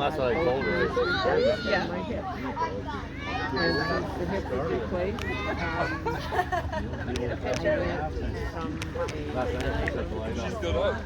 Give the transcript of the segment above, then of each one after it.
that's what I told her. Yeah. And the hip was replaced. She's good up.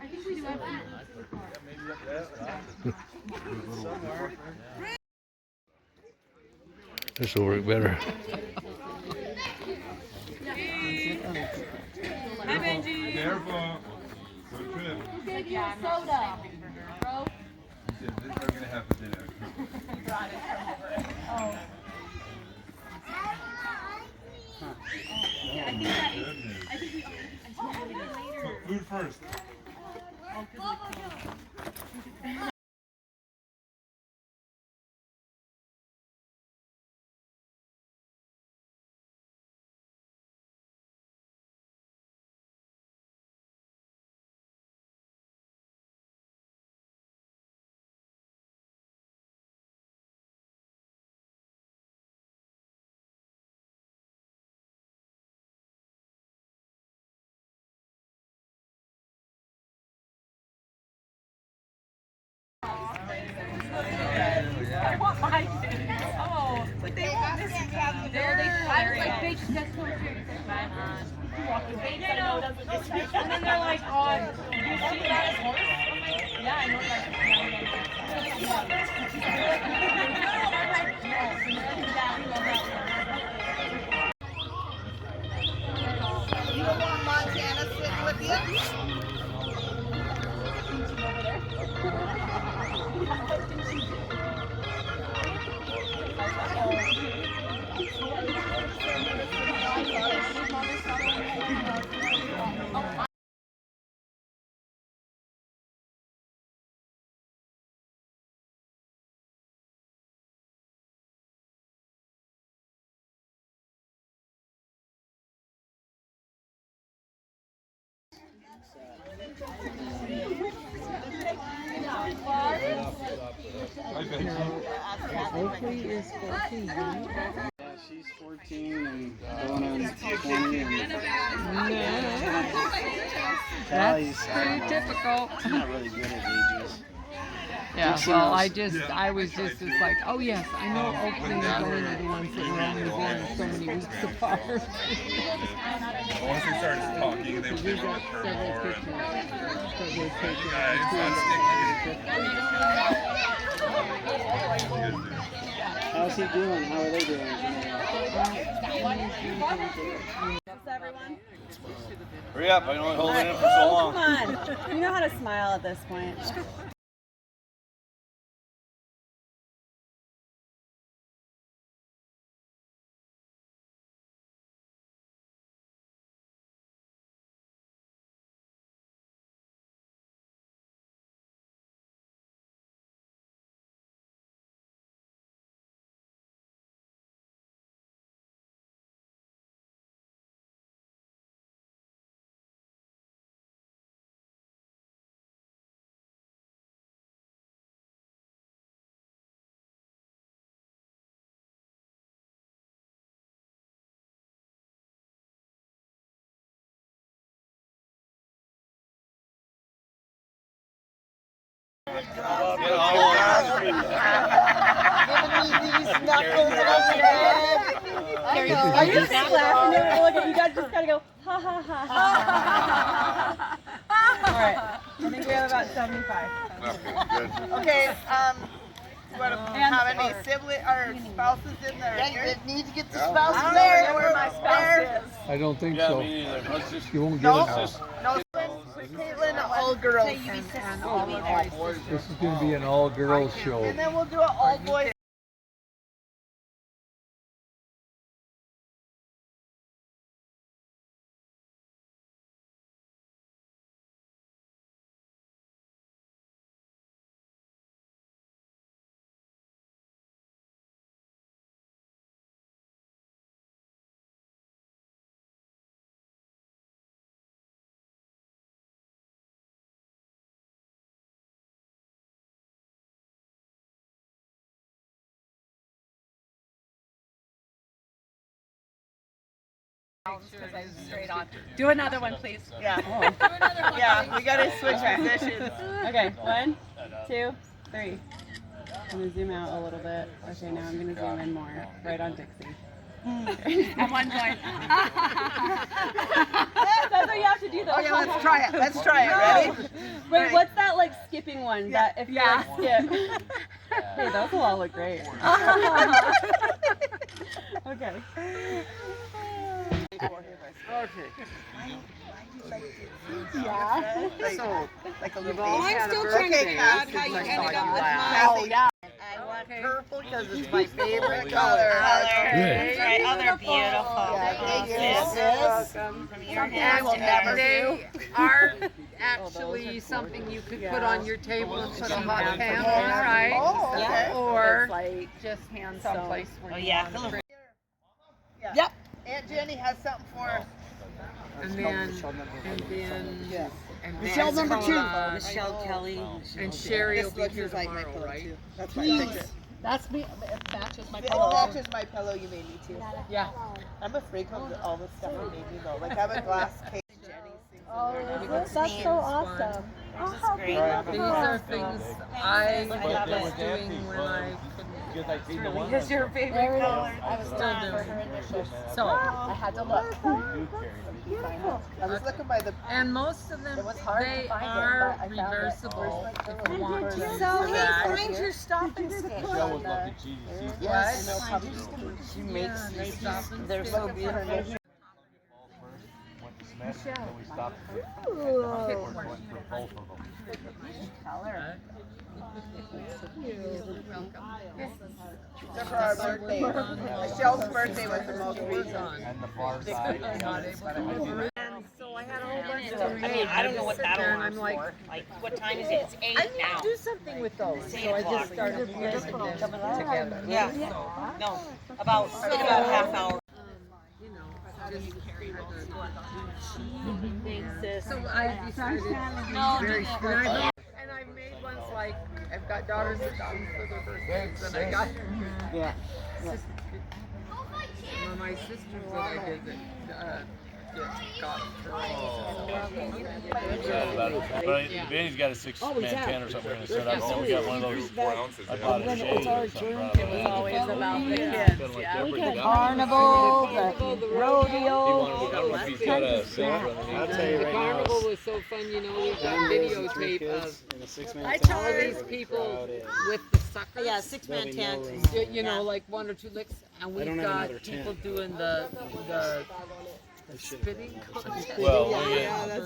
I think we do have This will work better. Hi, Benji. Careful. Good trip. Who gave you a soda? Bro? This is we're gonna have for dinner. Oh. Yeah, I think that is. I think we later. Food first. I want my kids. Oh, but they won't miss me. I was like, they just come here. And then they're like, oh, did you see that horse? I'm like, yeah, I know that. You don't want Montana sitting with you? Oakley is 14, right? Yeah, she's 14 and going on 20. And That's pretty typical. I'm not really good at ages. Yeah, well, I was just like, oh yes, I know Oakley and Glenn are the ones that were only born so many weeks apart. Once we started talking, they We were got on several more. pictures that were taken. Yeah, it's not sticky. How's he doing? How are they doing? Hurry up, I can only hold it in for so long. Come on. You know how to smile at this point. Are you just laughing at it? Look at you guys just gotta go ha ha ha ha. Alright. I think we have about 75. Okay, you want to have any sibling or spouses in there? Yeah, you need to get the spouses I there. don't know where my spouse is. I don't think Yeah, so. me neither. Let's just, You won't get No, it. no, Caitlin, all girls. And all the boys. This is going to be an all-girls show. And then we'll do it all boys. Do another one, please. Yeah. Yeah, we gotta switch positions. Okay, 1, 2, 3. I'm gonna zoom out a little bit. Okay, now I'm gonna zoom in more. Right on Dixie. At one point. That's what you have to do though. Okay, let's try it. Let's try it. Ready? Wait, what's that like skipping one? That if you like skip. Hey, those will all look great. Okay. Yeah. So, like a little I'm still trying to figure out how you ended up with mine. Oh, yeah. I want purple because it's my favorite color. Good. Right. Oh, they're beautiful. Thank you, sis. From your I hands will to never theirs. do. Are actually something you could put on your table and put a hot pan on, right? Oh, okay. Or Like just hand someplace sewn. where Oh you yeah. want it. Yeah. Yep. Aunt Jenny has something for us. And then Michelle number 2. Michelle Kelly. and Sherry will This be looks here just like my tomorrow, pillow right? too. That's why I picked it. That's me. It matches my It pillow. matches my pillow you made me too. Yeah. I'm afraid of all the stuff you made me though. Like I have a glass case. Oh, that's so awesome. This is great. These are things I was doing when I Because your favorite color. I was still looking for doing. her initials. So, I had to look. I was looking by the. and most of them, It was hard to they find it, are but I found it. reversible if you want to use So that. find your stopping stick. What? She makes Yeah, they these. stop and They're stick. so beautiful. Except for our birthday. Michelle's birthday was the most recent. I mean, I don't know what that alarm's for. Like, what time is it? It's 8 now. Do something with those. It's 8 So I o'clock. just started mixing them together. Yeah. No, about half hour. You know, just so I decided and I've made ones like I've got daughters that got them for their birthdays and I got one of my sisters that I did that got But Benny's got a 6-man pen or something we're going to set up. So we got one of those. 4 ounces. I bought a shade or something. It was always about the kids. Yeah. We got Carnival, the rodeo. He's got a silver underneath. The carnival was so fun, you know, we've got videotape of In a 6-man all tent. these people with the suckers. Yeah, 6-man tent. You know, like 1 or 2 licks, and we've don't have got another people tent. doing the spitting contest. Well,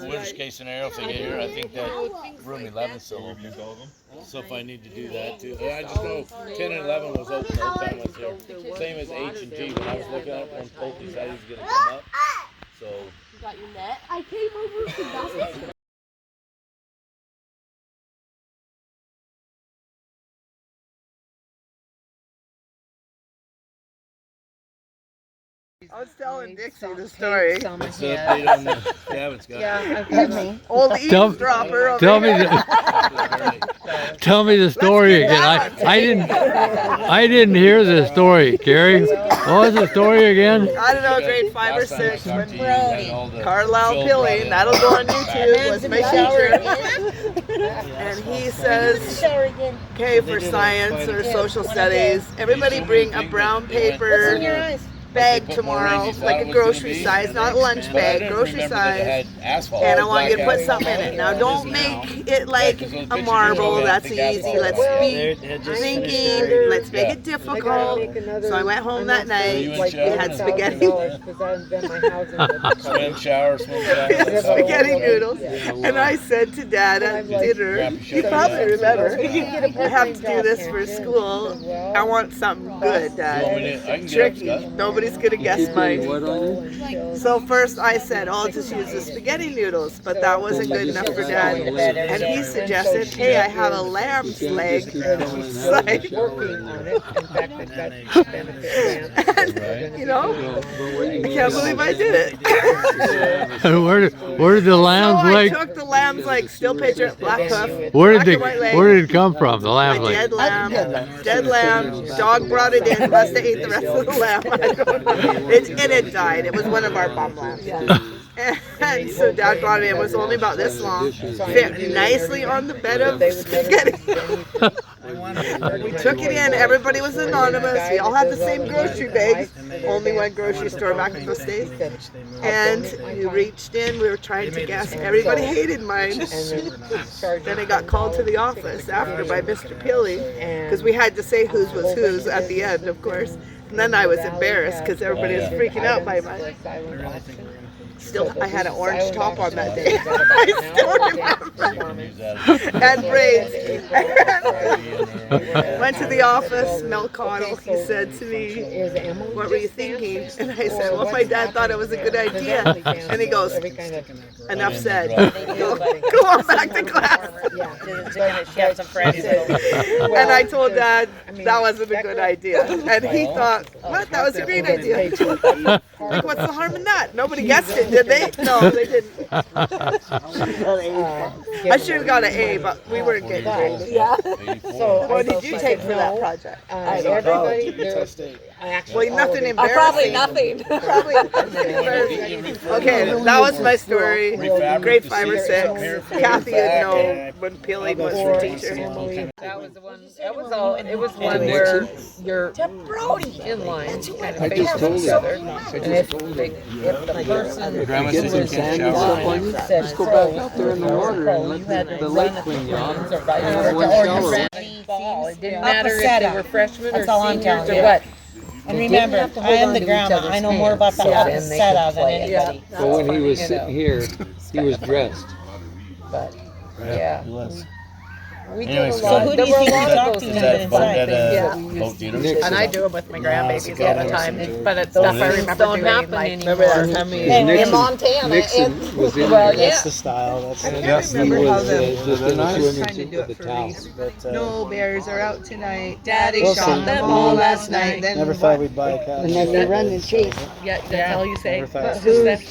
worst case scenario, if they get here, I think that room 11 is still open. So if I need to do that too. I just know 10 and 11 was open the whole time I was there. Same as H and G. When I was looking at it, when Pulte decided he was going to come up. So. You got your net? I came over to nothing. I was telling Dixie the story. It's the update on the Gavin's got. Yeah. Old eavesdropper over Tell me here. Tell me the story again. I didn't hear the story, Kari. What was the story again? I don't know, grade 5 or 6 when Carlisle Pilling, that'll go on YouTube, was my teacher. And he says, okay, for science or social studies, everybody bring a brown paper bag tomorrow, like a grocery size, not a lunch bag, grocery size. And I want you to put something in it. Now don't make it like a marble, that's easy. Let's be thinking, let's make it difficult. So I went home that night, we had spaghetti. Swim shower. Spaghetti noodles. And I said to Dad at dinner, you probably remember, I have to do this for school. I want something good, Dad. Tricky. Nobody's gonna guess mine. So first I said, oh, I'll just use the spaghetti noodles, but that wasn't good enough for Dad. And he suggested, hey, I have a lamb's leg. It's like, and, you know, I can't believe I did it. Where did the lamb's So leg? I took the lamb's leg, still picture, black hoof. Where black and white leg. did it come from? The lamb's A leg. dead lamb. Dog brought it in, must have ate the rest of the lamb. I don't know. It had died. It was one of our bum lambs. And so Dad brought it in. It was only about this long. Fit nicely on the bed of spaghetti. We took it in. Everybody was anonymous. We all had the same grocery bags. Only one grocery store back in those days. And we reached in. We were trying to guess. Everybody hated mine. Then I got called to the office after by Mr. Peely because we had to say whose was whose at the end, of course. And then I was embarrassed because everybody was freaking out by mine. Still, I had an orange top on that day. I still remember. And braids. Went to the office, Mel Cottle. He said to me, what were you thinking? And I said, well, my dad thought it was a good idea. And he goes, enough said. Go on back to class. And I told Dad that wasn't a good idea. And he thought, what? That was a great idea. Like, what's the harm in that? Nobody guessed it, did they? No, they didn't. I should have got an A, but we weren't getting grades. Yeah. So what did you take for that project? Well, nothing embarrassing. Probably nothing. Probably embarrassing. Okay, that was my story. Grade 5 or 6. Kathy would know when Peely was the teacher. That was the one. It was one where you're in line, kind of facing each other. And if the person Grandma said you can't shower. Just go back out there in the water and let the lake clean you off. Have one shower. It didn't matter if they were freshmen or seniors or what. And remember, I am the grandma. I know more about the setup than anybody. But when he was sitting here, he was dressed. But yeah. We did a Anyways, lot. So who do you think you talked to Is that boat inside? at boat theater? And I do them with my grandbabies all the time, but it's stuff I remember Don't doing happen like anymore. In Montana. Nixon was in Well, there. yeah. The style. That's I can't he remember how was the just in the swimming trying to suit do with it the for towel. Reese. But, No bears are out tonight. Daddy Wilson, shot them all last night. Then never thought we'd buy a cow. And then they run and chase. Yeah, that's all you say. Never thought Who's like?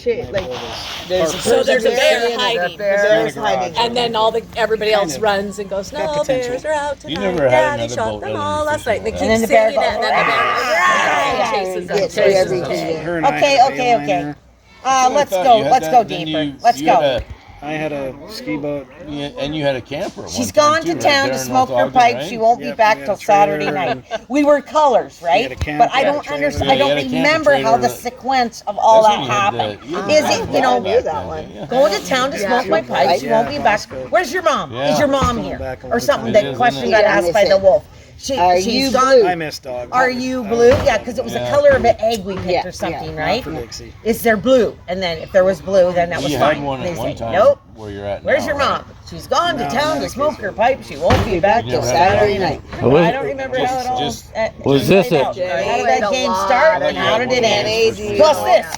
So there's a bear hiding, Bears hiding. and then everybody else runs and goes, no, bears are out You tonight. never had Daddy another shot boat them other all than last night. And they fishing keep And then the singing bear it, and then the bear chases them. Okay. Let's go deeper. Let's go. I had a ski boat. And you had a camper. at She's one time gone too, to right town there to in smoke North her Ogden, pipe. right? She won't be Yep, back we till had a trailer Saturday night. and- We were colors, We had right? a camper But I don't trailer. understand. Yeah, I you had don't a camper remember how trailer the that- sequence of all That's that when you had happened. you had Is the it, back you know, then, that one. yeah. going to town to smoke my pipe? She won't be back. Where's your mom? Is your mom here? Or something. It The is, question isn't got it? asked by the wolf. She's gone. I miss dogs. Are you blue? Yeah, because it was the color of an egg we picked or something, right? For Dixie. Is there blue? And then if there was blue, then that was You fine. had one They at one say, time nope. where you're at Where's now, your right? mom? She's gone to town to smoke her pipe. She won't be back till never had Saturday that? night. Was- I don't remember how it all just- Was this played out. it? How did that game start and how did it end? Plus this.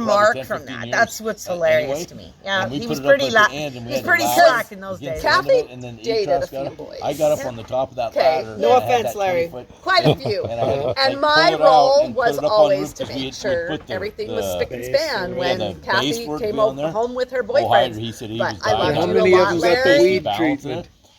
Mark 10, from 15 that. years, That's what's hilarious anyway. to me. Yeah, And we he put was it up pretty at la- the end, and we he was had the pretty ladder slack in those against days. the end of it, Kathy and then dated E-Trust a got few it. boys. I got up on the top of that Okay. ladder. No and I had offense, that Larry. 20-foot Quite a few. and I had to, like, And pull my it out role and put was it up on always roof to 'cause we make had sure put the- everything was the- spick and span the when base Kathy for it to came be on there. home with her Ohio, boyfriends. he said he But was I dying. loved How you many a of lot, them got the Larry. weed Balancing treatment? it.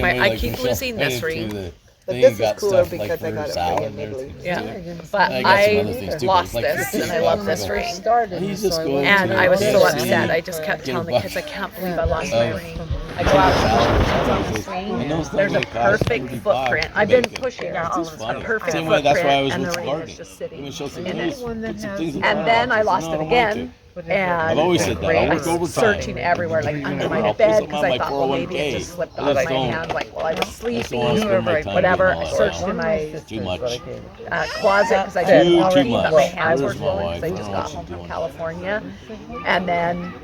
my, way, I like keep Michelle, losing I this did too, ring. the But Then this you is got cooler stuff like because I got fruit it salad from and Italy. everything. Yeah, but I got some other I things too, but lost it's like this, and I 50 love this bucks. ring. You just go And to I was so KFC, upset. I just kept get a telling the buck kids, I can't believe I lost my of ring. I go out on the and swing. those There's a things cost perfect 30 footprint. bucks. I've been Bacon. pushing out It's just a funny. perfect Same way, that's why I was footprint, with and the ring gardening. is just Let sitting me show some in things. it. Put some things in And the then I box. lost No, it don't want again. to. And I've always said that. I I work overtime. was searching everywhere, like under my I'll put bed, something because on I my thought, well, maybe it 401k. just slipped I out of just my don't- hand. Like, well, I was I just don't sleeping, want to spend my time whatever. doing all I that searched stuff. in my Too much. closet because I Too didn't much. already, but my hands were Where's my swollen wife? because I I just don't know got what home she's from doing. California. And then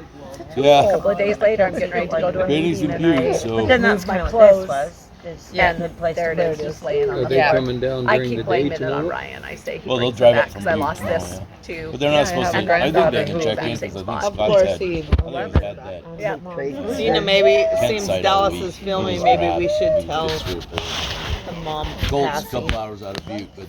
a Yeah. couple of days later, I'm getting ready to go to a Benny's meeting, and and I Beauty, so- But then that's moved my kind of clothes. what this was. And there it is, just laying on Are the they floor. coming down I during keep the day blaming it on tomorrow? Ryan. I say he Well, they'll brings drive it up back from because I Butte lost tomorrow, this yeah. too. But they're not supposed to. And I think granddaughter they can moved check back in same because I spot. think Of Scott's course, had. he. I think he's had that. Yeah. Dina, maybe Kent seems side all Dallas week. is filming. He's Maybe rad. we should He's tell just super. the mom Colt's a passing couple hours out of Butte, but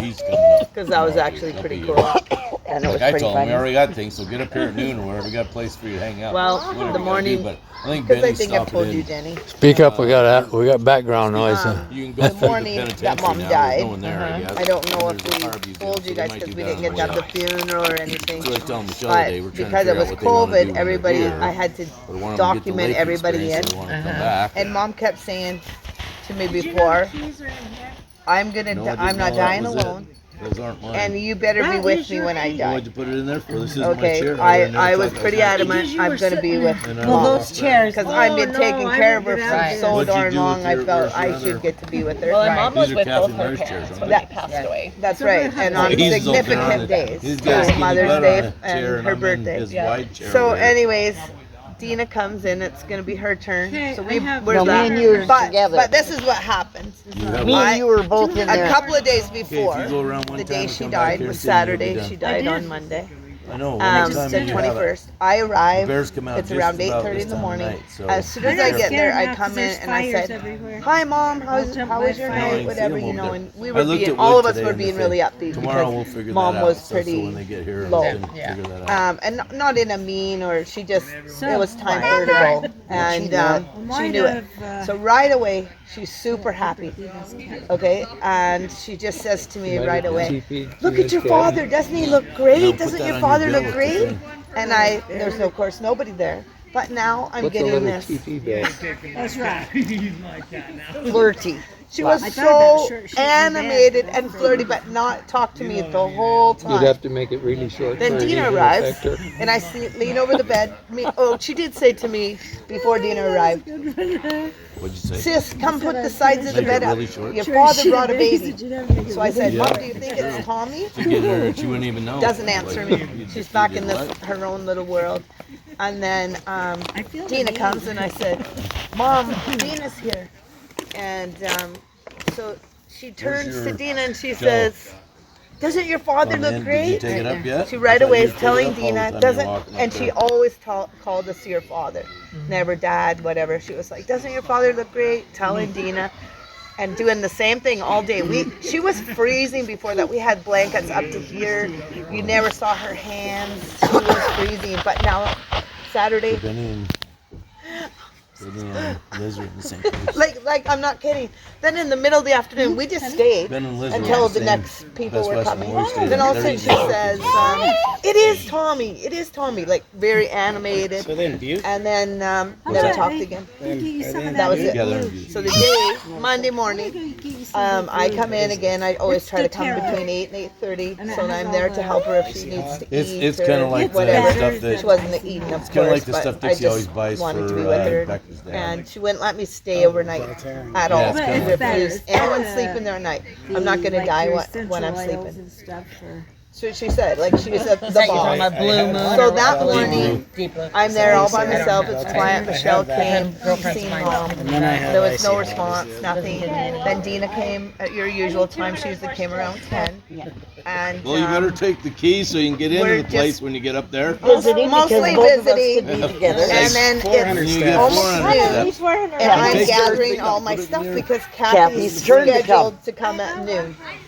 he's coming up. because that was tomorrow, actually too. pretty He'll cool. be here. And it was Like I pretty told him, we funny. already got things, so get up here at noon or wherever. We got a place for you to hang out. Well, Whatever the you gotta morning- do, but I think Because I Benny's think I've stopping told in. you, Denny. Speak up, we got background noise. You can go through the morning that penitentiary Mom now. died, There's no one there, I guess. I don't know And if there's a we fire museum, told so you they guys might because do we that didn't on get the to have way the out. funeral or anything. So I was telling Michelle today, we're But trying to because it figure was out what they want to do COVID, when everybody, they're here. I had to But I want them to get the document lake everybody in. experience, they want to come back. And Mom kept saying to me before, I'm No, I didn't not know that dying was it. alone, Those aren't mine. and you better be with me when I die. What'd you put it in there for? This is my Okay, chair. I was pretty adamant I'm gonna be with Well, those chairs. because I've been taking care of her for so What'd you darn do long. with I your- felt where's your I other- should get to be with her. Well, and Mom was These are with Kathy both and her Mary's chairs, parents aren't when they? they passed away. That's right, and on He's open on significant it. days, He's got his Mother's butt on Day a chair and her I'm in birthday. his wide chair So, over here. anyways, Deana comes in. It's gonna be her turn. Okay, So I have- we're No, me back. and you were But this is what happened. You have Me one? and you were both in there. A couple of days before, Okay, if you go around one the time day and she come back died here was and see me, you'll be Saturday. done. She died on Monday. I know. One time The you have it. 21st. I arrived. Bears come out It's just around about 8:30 this in the time of morning. night, so As soon as be I get careful. there, I come in and I said, "Hi, Mom. How was your by night? fires. Whatever, See 'em you know." over And we there. were I looked being, at all wood of us today were and being they really said, upbeat tomorrow we'll because figure Mom that out. was So pretty when they get here, low. we can figure that out. And not in a mean or she just it was time for her to go, and she knew it. So right away she's super happy. Okay, and she just says to me right away, "Look at your father. Doesn't he look great? Doesn't your father look great?" And there's of course nobody there. But now I'm What's a getting little this TP bag? That's right. flirty. She was I thought so that she'd be animated bad. and flirty, but not talk to me the whole You'd time. have to make it really short. Then for it Deana to arrives, affect her. and I lean over the bed. She did say to me before Deana arrived, What'd you say? "Sis, come put the sides of the Make bed it up. really short? Your father brought a baby." So I said, Yeah. "Mom, do you think it's Tommy?" To get her, she wouldn't even know. Doesn't answer Like, me. you She's just- back you in did what? her own little world. And then Deana comes and I said, "Mom, Deana's here." And so she turns to your Deana and she Joe? says, "Doesn't your father Oh, look man, great?" Did you take it up yet? She right I thought away you is pick it telling up all the Deana, time you're doesn't, walking up and she there. always called us your father, never dad, whatever. She was like, "Doesn't your father look great?" Telling Deana, and doing the same thing all day. She was freezing before that. We had blankets up to here. You never saw her hands. She was freezing. But now, Saturday, Benny and Liz are in the same place. like I'm not kidding. Then in the middle of the afternoon, we just stayed Ben and Liz are until the the same next people Best were Western coming. where we stayed. Then all of a They're sudden she eating says, "It is Tommy. It is Tommy." Like very animated. So then Butte? And then never that? talked again. That That was it. Yeah, they're in Butte. So the day, Monday morning, I come in again. I always try to come between 8 and 8:30, so I'm there to help her if she needs to eat. It's or kind of like the whatever. stuff that. She wasn't eating, of It's kind of like course, the but stuff I Dixie always just buys wanted to for be with her. Becca's dad. And she wouldn't let me stay overnight at all. Yeah, it's kinda like that. Refused. Anyone sleeping there at night. I'm not going to die when I'm sleeping. So she said, like she's the boss. A blue moon. So or that blue morning, moon, deep blue. I'm there all by myself. It's quiet. Michelle came, seen Mom. then I had There was no ICU. response, nothing. Then Deana came at your usual time. She usually came around 10. And Well, you better take the keys so you can get we're into the place just when you get up there. mostly visiting. together. And then 400 it's steps. almost 400 noon, and I'm Take gathering everything all up, my put it in stuff there. because Kathy's turn to scheduled to come at noon.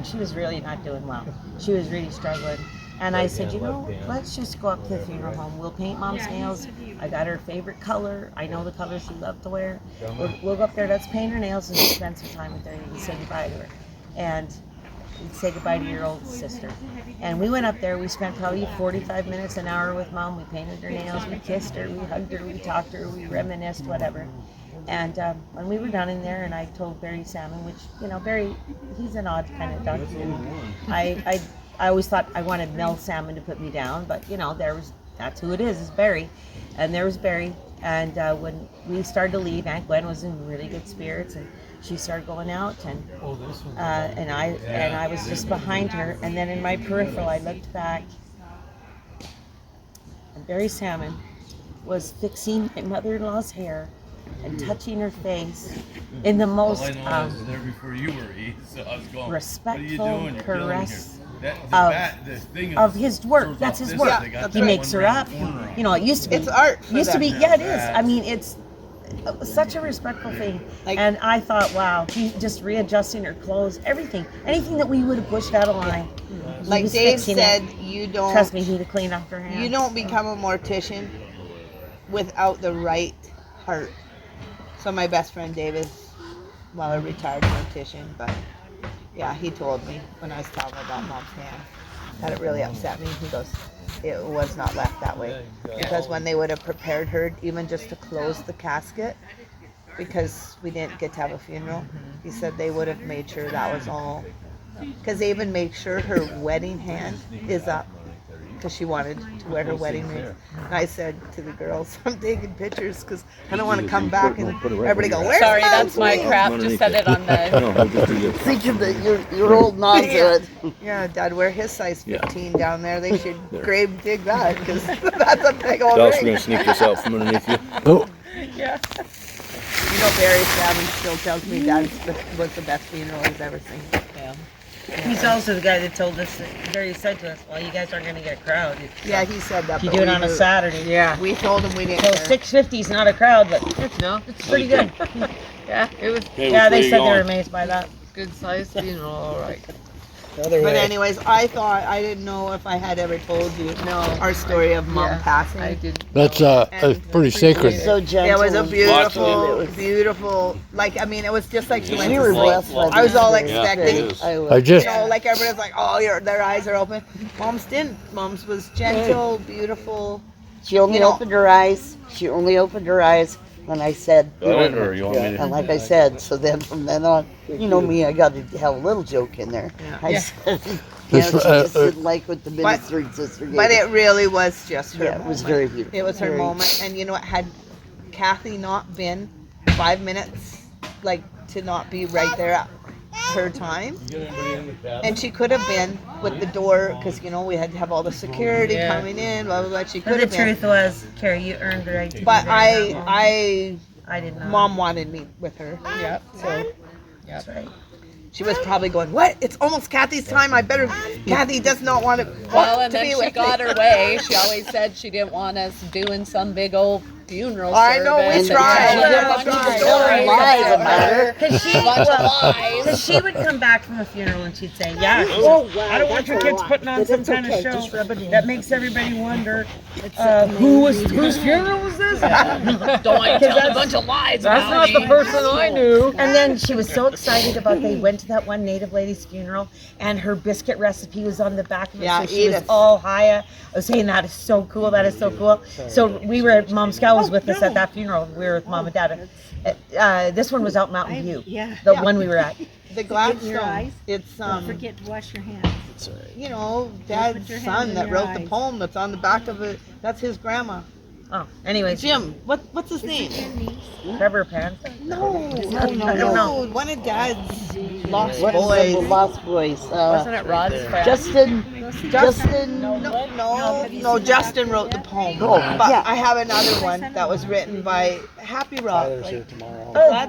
and she was really not doing well. She was really struggling. And I said, you know, let's just go up to the funeral home. We'll paint Mom's nails. I got her favorite color. I know the color she loved to wear. We'll go up there, let's paint her nails and spend some time with her and say goodbye to her. And say goodbye to your old sister. And we went up there. We spent probably 45 minutes, an hour with Mom. We painted her nails. We kissed her. We hugged her. We talked to her. We reminisced, whatever. And when we were done in there, and I told Barry Salmon, which, you know, Barry, he's an odd kind of duck. I always thought I wanted Mel Salmon to put me down, but, you know, that's who it is Barry. And there was Barry. And when we started to leave, Aunt Gwen was in really good spirits, and she started going out, and I was just behind her. And then in my peripheral, I looked back, and Barry Salmon was fixing my mother-in-law's hair and touching her face in the most All I know I was there before you were, E, so I was going, respectful what are you doing? You're killing me caress here. of his work. That's his work. He makes her up. You know, it used to be. It's art. For Used to them. be. Yeah, it is. I mean, it's such a respectful thing. And I thought, wow, he's just readjusting her clothes, everything, anything that we would have pushed out of line. He Like was Dave fixing said, it. you don't. Trust me, he'd have cleaned off her hands. You don't become a mortician without the right heart. So my best friend Dave is, well, a retired mortician, but yeah, he told me when I was telling him about Mom's hand that it really upset me. He goes, it was not left that way. Because when they would have prepared her, even just to close the casket, because we didn't get to have a funeral, he said they would have made sure that was all. Because they even made sure her wedding hand is up. Because she wanted to wear her wedding ring. And I said to the girls, I'm taking pictures because I don't want to come back and everybody go, where's Sorry, Mom's that's my ring?" crap. Just set it on the. Think of your old non good. Yeah, Dad, wear his size 15 down there. They should grave dig that because that's a big old Dallas, ring. we're gonna sneak this out from underneath you. Oh, Yeah. You know, Barry Salmon still tells me Dad was the best funeral he's ever seen. Yeah. He's also the guy that told us, that Barry said to us, well, you guys aren't going to get a crowd. Yeah, he said that. If you but do it we on a knew. Saturday. Yeah. We told him we didn't So care. 650 is not a crowd, but No. it's pretty good. Yeah, it was Yeah, they said they were amazed by that. good size funeral. All right. But anyways, I thought, I didn't know if I had ever told you our story of Mom passing. I did. that's pretty sacred. So gentle. It was a and beautiful, it was- beautiful, like, I mean, it was just like she went We to were sleep. blessed by I was all this. expecting, I just you know, like everybody's like, oh, their eyes are open. Mom's didn't. Mom's was gentle, beautiful. She only You know- opened her eyes. She only opened her eyes when I said, Or you want me to? and like I said, so then from then on, you know me, I got to have a little joke in there. I said, This, she just didn't like what the But- minister and sister gave But her. it really was just her Yeah, it was moment. very beautiful. It was her Very- moment. And you know what, had Kathy not been 5 minutes, like, to not be right there at her time, and she could have been with the door, because, you know, we had to have all the security coming in, blah, blah, blah. She But could the have been. truth was, Carrie, you earned the right to be But there. I did not. Mom wanted me with her. Yep. So That's right. she was probably going, what? It's almost Kathy's time. I better. Kathy does not want Well, and to then be she with got me. her way. She always said she didn't want us doing some big old funeral I know, we service. and tried. she We had a tried. bunch of Tell stories lies about about her. Because she, A bunch of well, lies. 'cause she would come back from a funeral and she'd say, yeah, I don't want your kids putting on some kind of show that makes everybody wonder whose funeral was this? Don't want you to tell a bunch of lies That's about not me. the person I knew. And then she was so excited about they went to that one Native lady's funeral and her biscuit recipe was on the back of it. Yeah, so she was Edith. all high. I was saying that is so cool. That is so cool. So we were, Mom Scout was with us at that funeral. We were with Mom and Dad. This one was out Mountain View. The one we were at. The Gladstone. It's Forget to wash your hands. you know, Put Dad's your hands son in that your wrote the eyes. poem that's on the back of it. That's his grandma. Oh, anyways, Jim, what's his name? Trevor Pan. No, I don't know. One of Dad's lost What is boys. the Lost Boys? Wasn't it Rod's family? Justin. No, Justin wrote the poem. Oh, But yeah. I have another one that was written by Happy Rock. Oh,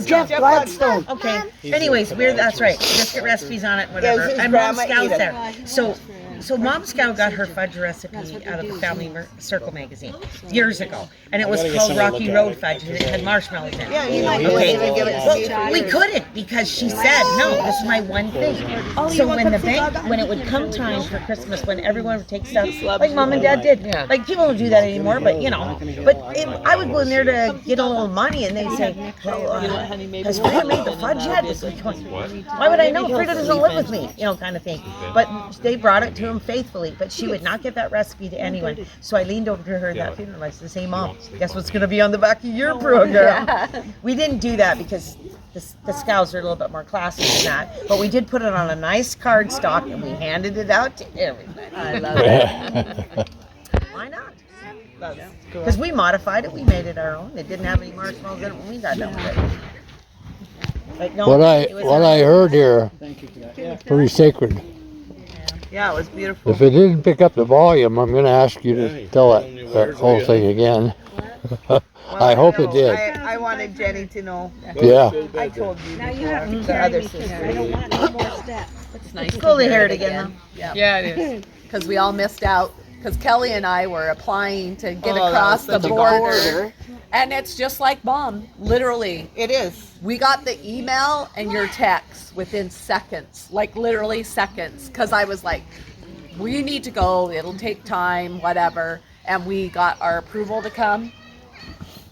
Jeff Gladstone. Okay. Anyways, that's right. Biscuit recipes on it, Yeah, whatever. it was his And Mom grandma Scout's Edith. there. So Mom Scout got her fudge recipe out of the Family Circle magazine years ago, and it was called Rocky Road Fudge, and it had marshmallows in it. Yeah, you know, you wouldn't even give it to me. Well, we couldn't because she said, no, this is my one thing. So when it would come time for Christmas, when everyone would take stuff, like Mom and Dad did, like people don't do that anymore, but you know, I would go in there to get a little money, and they'd say, well, has Frida made the fudge yet? Why would I know? Frida doesn't live with me, you know, kind of thing. But they brought it to him faithfully, but she would not give that recipe to anyone. So I leaned over to her at that funeral. I said, "Hey, Mom, guess what's going to be on the back of your program?" We didn't do that because the Scouts are a little bit more classy than that. But we did put it on a nice card stock and we handed it out to everybody. I love it. Why not? Because we modified it. We made it our own. It didn't have any marshmallows in it when we got done with it. But no, What it was I heard here, pretty sacred. Yeah, it was beautiful. If it didn't pick up the volume, I'm going to ask you to tell that whole thing again. I hope it did. I wanted Jenny to know. Yeah. I told you Now you before. have to The carry other me 'cause I sister. don't want no more steps. It's nice to Slowly hear hear it it again, Yeah. Yeah, it is. Because we all missed out. Because Kelly and I were applying to get Oh, across that was the such a border. And it's just like Mom, literally. It is. We got the email and your text within seconds, like literally seconds. Because I was like, we need to go, it'll take time, whatever. And we got our approval to come.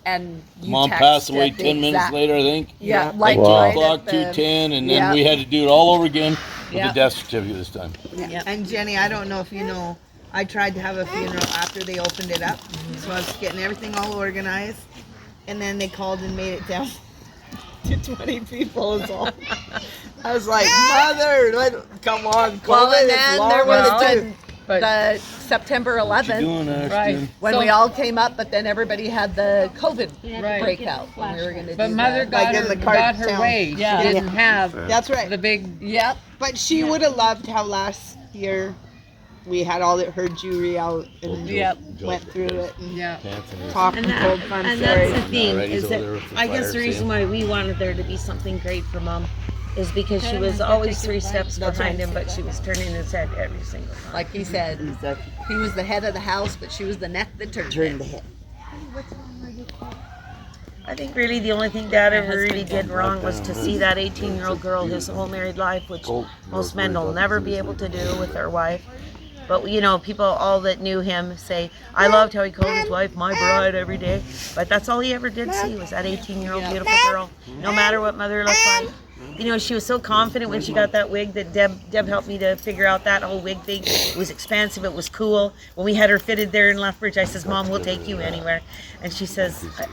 And you Mom passed away 10 minutes later, I think. Yeah, Like like 2 right o'clock, at the- 2:10, and then yeah. we had to do it all over again with Yeah. the death certificate this time. Yeah. And Jenny, I don't know if you know, I tried to have a funeral after they opened it up. So I was getting everything all organized. And then they called and made it down to 20 people is all. I was like, Mother, come on, Well, COVID and is then long there was overdue. the September 11th. Right. When So- we all came up, but then everybody had the COVID Right. breakout. When we were going to But do Mother that. got, Like in her, the cart got her town. way. Yeah. She didn't have That's right. the big. Yep. But she would have loved how last year we had all her jewelry out and Yep. went through it and Yeah. talked And, and that, told fun and stories. that's the thing, Alright, he's is over there that with the I guess fire, the reason see why we wanted there to be something great for Mom is because she was always 3 steps behind him, but she was turning his head every single time. Like he said, he was the head of the house, but she was the neck that turned Turn it. the head. I think really the only thing Dad ever really did wrong was to see that 18-year-old girl his whole married life, which most men will never be able to do with their wife. But you know, people all that knew him say, I loved how he called his wife my bride every day. But that's all he ever did see was that 18-year-old beautiful girl, no matter what Mother looked like. You know, she was so confident when she got that wig that Deb helped me to figure out that whole wig thing. It was expensive, it was cool. When we had her fitted there in Lethbridge, I says, Mom, we'll take you anywhere. And she says, I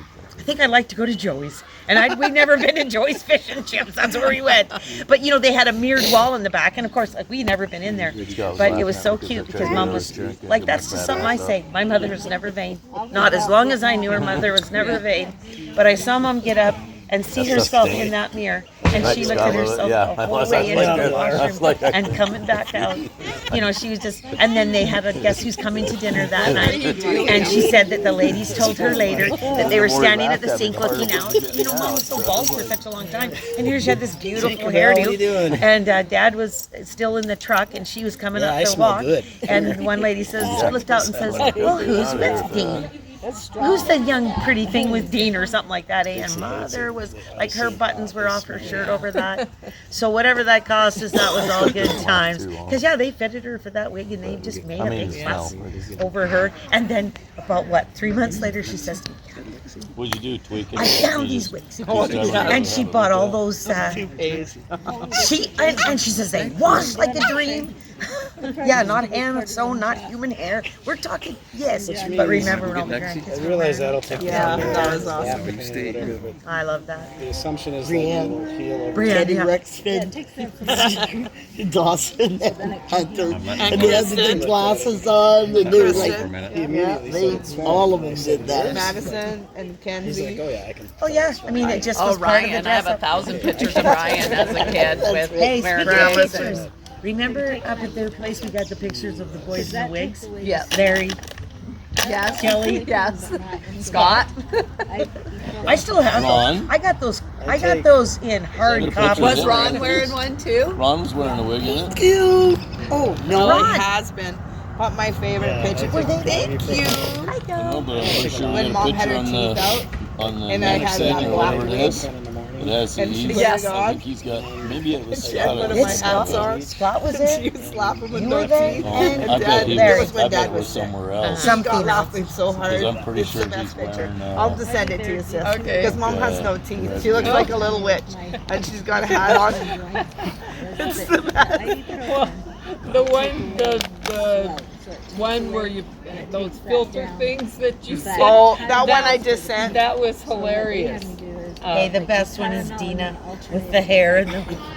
think I'd like to go to Joey's. And we'd never been to Joey's Fish and Chips. That's where we went. But, you know, they had a mirrored wall in the back. And, of course, like, we'd never been in there. But it was so cute because Mom was, like, that's just something I say. My mother was never vain. Not as long as I knew her mother was never vain. But I saw Mom get up and see herself in that mirror. And she looked at herself the whole way into the washroom and coming back out. You know, she was just, and then they had a guess who's coming to dinner that night. And she said that the ladies told her later that they were standing at the sink looking out. You know, Mom was so bald for such a long time. And here she had this beautiful hairdo. And Dad was still in the truck and she was coming up to walk. And one lady says, looked out and says, well, who's with Dean? Who's the young pretty thing with Dean or something like that, eh? And Mother was, like, her buttons were off her shirt over that. So whatever that cost us, that was all good times. Because, yeah, they fitted her for that wig and they just made a big fuss over her. And then about, 3 months later, she says to me, What'd you do, tweak it? I found these wigs. And she bought all those, and she says, they wash like a dream. Yeah, not hand sewn, not human hair. We're talking, yes. But remember when all the grandkids I realize that'll take Yeah, that was awesome. I love that. The assumption is that it'll heal over Brienne, Teddy yeah. Rexford, Dawson, and Hunter, and they had the glasses on, and they were like, yeah, all of them did that. Madison and He's Kenzie. like, oh yeah, I can. Oh yeah, I mean it just Oh, was part of the Ryan, I have dress up. 1,000 pictures of Ryan as a kid with Hey, wearing speaking of dresses. pictures, remember up at their place we got the pictures of the boys in the wigs? Yeah. Larry, Yes. Kelly. Yes. Scott. I still have Ron. those. I got those in hard Pictures copy. Was of Ron it. wearing one too? Ron was wearing a wig, isn't it? You. Oh, no. No, Ron. it has been. But my favorite picture. Were they Thank you. I I know, but I'm pretty sure we When had a Mom had picture her on teeth the out. on the And I had magazine that or black whatever it wig. is. It has And she these. was I gone. think he's got. Maybe it was. She had one of Scott. my hats on. Scott was And she there. was slapping with You no were there? teeth. Oh, And I bet Dad, he that was. was when I bet Dad it was was sick. somewhere else. She got Something laughing so hard. Because I'm pretty It's sure the best he's picture. wearing, I'll just send it to you, sis. Okay. Because Mom has no teeth. She looks like a little witch. And she's got a hat on. It's the best. The one where you, those filter things that you sent. Oh, that one I just sent. That was hilarious. Hey, the best one is Deana with the hair and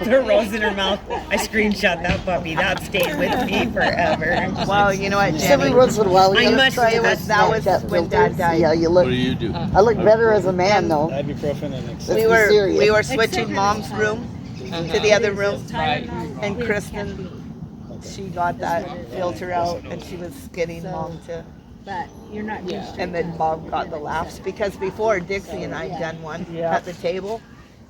the rose in her mouth. I screenshot that puppy. That stayed with me forever. Well, you know what, Just every Jenny? once in a while, I you gotta must try say it. that was when Dad died. Yeah, you What look. do you do? I look better as a man, though. Ibuprofen and Let's We be were serious. switching Mom's room to the other room, and Kristen she got that filter out, and she was getting Mom to. But you're not used to And then Mom got the laughs because before Dixie and I had done one at the table,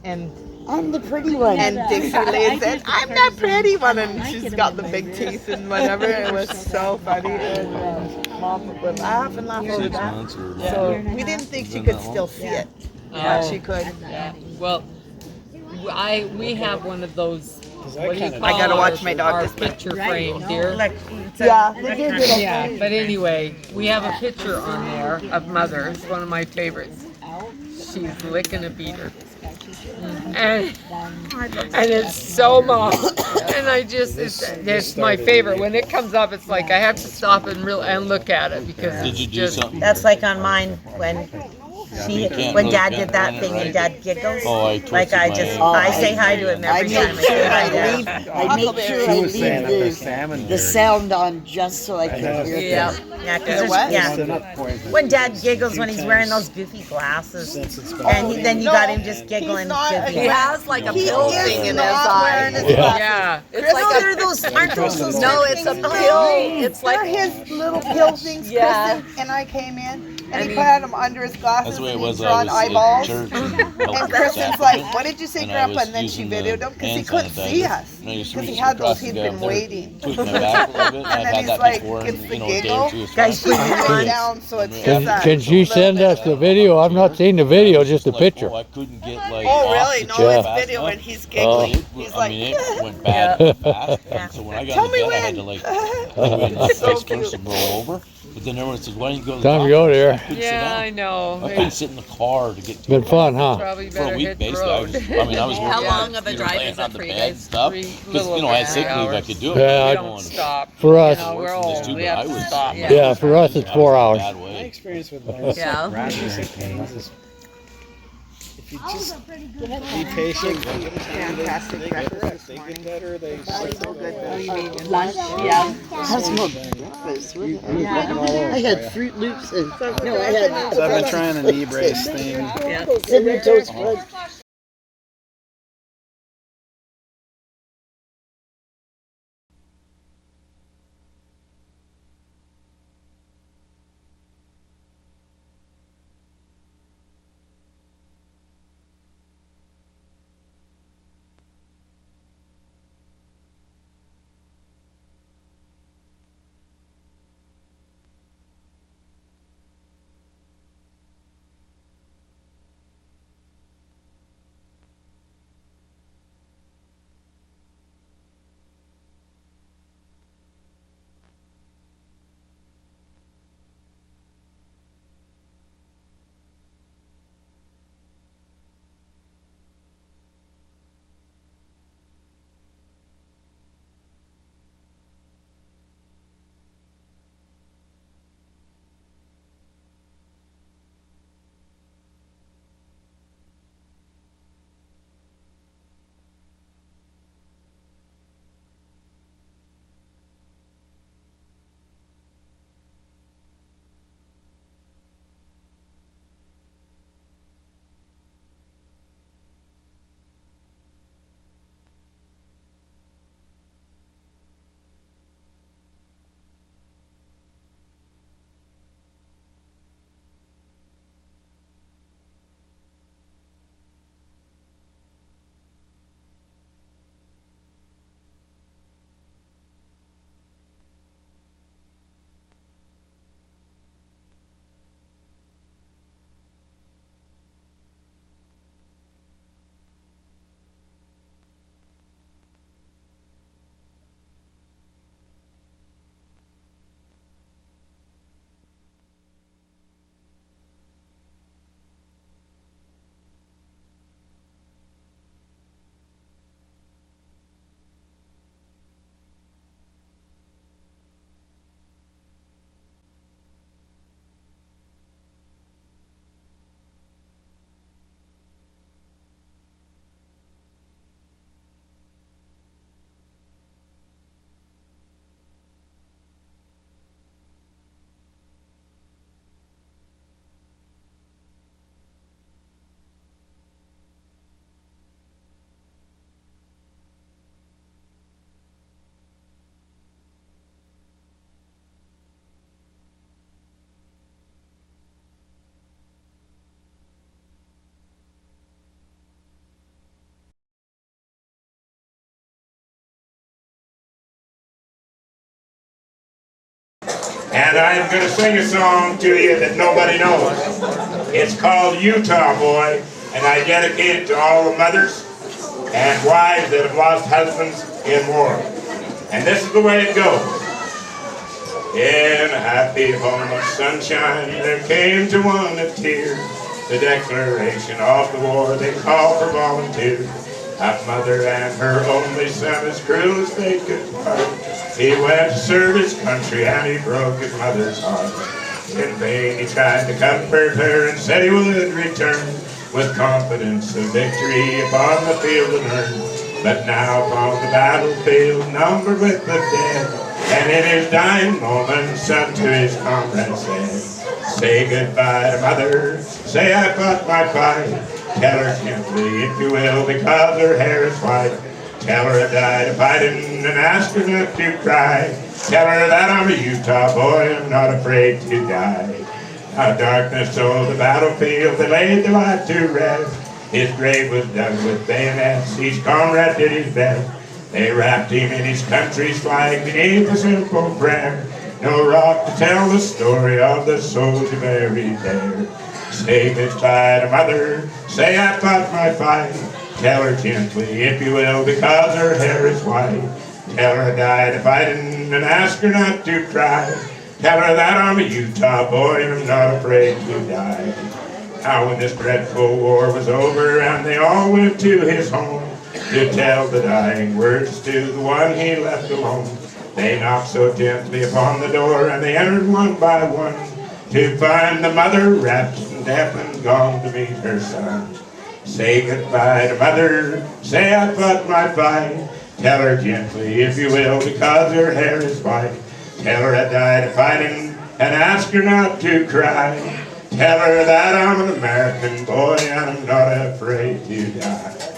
and I'm the pretty one. And Dixie Lynn said, "I'm the pretty one," and she's got the big teeth and whatever. It was so funny, and Mom would laugh and laugh over that. So we didn't think she could still see it. Yeah, she could. Yeah. Well, we have one of those. What do you call I gotta watch my dog our this minute. picture frame, dear. Yeah, But anyway, we have a picture on there of Mother. It's one of my favorites. She's licking a beater. And it's so Mom. And it's my favorite. When it comes up, it's like I have to stop and look at it because Did you do something? That's like on mine when Dad did that thing and Dad giggles. Like I say hi to him every time I say hi to him. I make sure I leave the sound on just so I can hear it. Yeah, when Dad giggles when he's wearing those goofy glasses, and then you got him just giggling. He has like a pill thing in his eye. Yeah. It's like they're those, aren't those no, it's a pill. It's like his little pill things. Yeah. Kristen and I came in, and he put them under his glasses. That's the way it and was. he drawn I was eyeballs. in church. And Kristen's like, "What did you say, Grandpa?" And then she videoed him because he couldn't see us. Because he had those, he'd been waiting. And then he's like, "It's the giggle." Guys, down, so it's just that. Can she send us the video? I've not seen the video, just the picture. I couldn't get like. Oh really? No, Yeah. it's video, and he's giggling. He's like, it went bad fast. So when I got Tell in me bed, I had to like go in the face first and roll over. But then everyone says, "Why don't you go to the Time to go there. I couldn't sit Yeah, down. I know. I couldn't sit in the car to get to Been fun, huh? Probably for better a week hit the basically. road. I was How working, long of a drive laying is on it the for you bed guys? and stuff. Because I had sick leave, I could do it. Yeah, We I- don't stop. For us, You know, we're This old. too, We but have I to was- stop. yeah, for us it's 4 hours. Bad My way. experience with my Yeah. rashes pains is if you just be patient, give them time Fantastic to breakfast they this get better, they start so good. Lunch, yeah. That's what breakfast. you look all over. I had Fruit Loops and no, I had. So I've been trying a knee brace thing. Cinnamon Toast Crunch. And I'm going to sing a song to you that nobody knows. It's called Utah Boy, and I dedicate it to all the mothers and wives that have lost husbands in war. And this is the way it goes. In a happy home of sunshine, there came to one a tear, the declaration of the war, they call for volunteers. A mother and her only son, as cruel as they could part. He went to serve his country and he broke his mother's heart. In vain he tried to comfort her and said he would return with confidence of victory upon the field of earn. But now upon the battlefield, numbered with the dead, and in his dying moments, son to his comrade said, say goodbye to mother, say I fought my fight. Tell her gently, if you will, because her hair is white. Tell her I died of fighting and ask her not to cry. Tell her that I'm a Utah boy, I'm not afraid to die. Now darkness o'er the battlefield, they laid the light to rest. His grave was dug with bayonets, each comrade did his best. They wrapped him in his country's flag beneath a simple prayer. No rock to tell the story of the soldier buried there. Say goodbye to mother, say I fought my fight. Tell her gently, if you will, because her hair is white. Tell her I died of fighting and ask her not to cry. Tell her that I'm a Utah boy and I'm not afraid to die. Now when this dreadful war was over and they all went to his home to tell the dying words to the one he left alone, they knocked so gently upon the door and they entered one by one to find the mother wrapped in death and gone to meet her son. Say goodbye to mother, say I fought my fight. Tell her gently, if you will, because her hair is white. Tell her I died of fighting and ask her not to cry. Tell her that I'm an American boy and I'm not afraid to die.